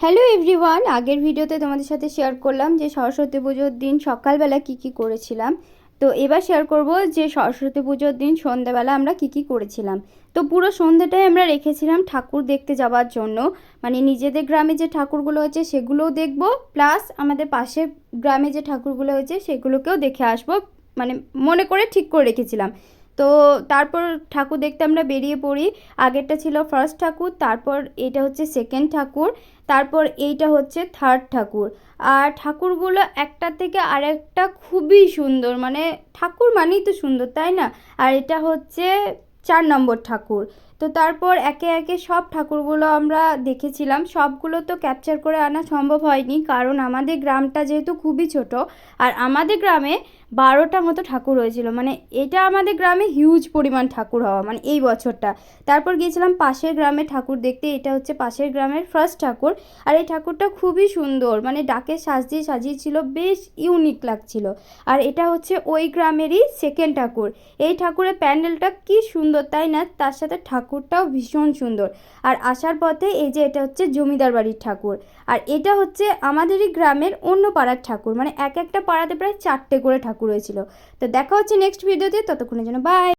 Hello everyone, আগের ভিডিওতে তোমাদের সাথে শেয়ার করলাম যে সরস্বতী পুজোর দিন সকালবেলা কি করেছিলাম। তো এবার শেয়ার করব যে সরস্বতী পুজোর দিন সন্ধ্যাবেলা আমরা কি করেছিলাম। তো পুরো সন্ধ্যাটাই আমরা রেখেছিলাম ঠাকুর দেখতে যাওয়ার জন্য, মানে নিজেদের গ্রামে যে ঠাকুরগুলো হয়েছে সেগুলোও দেখব, প্লাস আমাদের পাশের গ্রামে যে ঠাকুরগুলো হয়েছে সেগুলোকেও দেখে আসবো, মানে মনে করে ঠিক করে রেখেছিলাম। তো তারপর ঠাকুর দেখতে আমরা বেরিয়ে পড়ি। আগেরটা ছিল ফার্স্ট ঠাকুর, তারপর এটা হচ্ছে সেকেন্ড ঠাকুর, তারপর এইটা হচ্ছে থার্ড ঠাকুর। আর ঠাকুরগুলো একটা থেকে আরেকটা খুবই সুন্দর, মানে ঠাকুর মানেই তো সুন্দর, তাই না? আর এটা হচ্ছে 4 নম্বর ঠাকুর। তো তারপর একে একে সব ঠাকুরগুলো আমরা দেখেছিলাম। সবগুলো তো ক্যাপচার করে আনা সম্ভব হয়নি, কারণ আমাদের গ্রামটা যেহেতু খুবই ছোট, আর আমাদের গ্রামে 12টা মতো ঠাকুর হয়েছিল, মানে এটা আমাদের গ্রামে হিউজ পরিমাণ ঠাকুর হওয়া, মানে এই বছরটা। তারপর গিয়েছিলাম পাশের গ্রামে ঠাকুর দেখতে, এটা হচ্ছে পাশের গ্রামের ফার্স্ট ঠাকুর। আর এই ঠাকুরটা খুবই সুন্দর, মানে ডাকে সাজিয়েছিল, বেশ ইউনিক লাগছিল। আর এটা হচ্ছে ওই গ্রামেরই সেকেন্ড ঠাকুর। এই ঠাকুরের প্যান্ডেলটা কি সুন্দর, তাই না? তার সাথে ঠাকুরটাও ভীষণ সুন্দর। আর আসার পথে এই যে এটা হচ্ছে জমিদার বাড়ির ঠাকুর। আর এটা হচ্ছে আমাদেরই গ্রামের অন্য পাড়ার ঠাকুর, মানে এক একটা পাড়াতে প্রায় 4টে করে ঠাকুর হয়েছিল। তো দেখা হচ্ছে নেক্সট ভিডিওতে, ততক্ষণের জন্য বাই।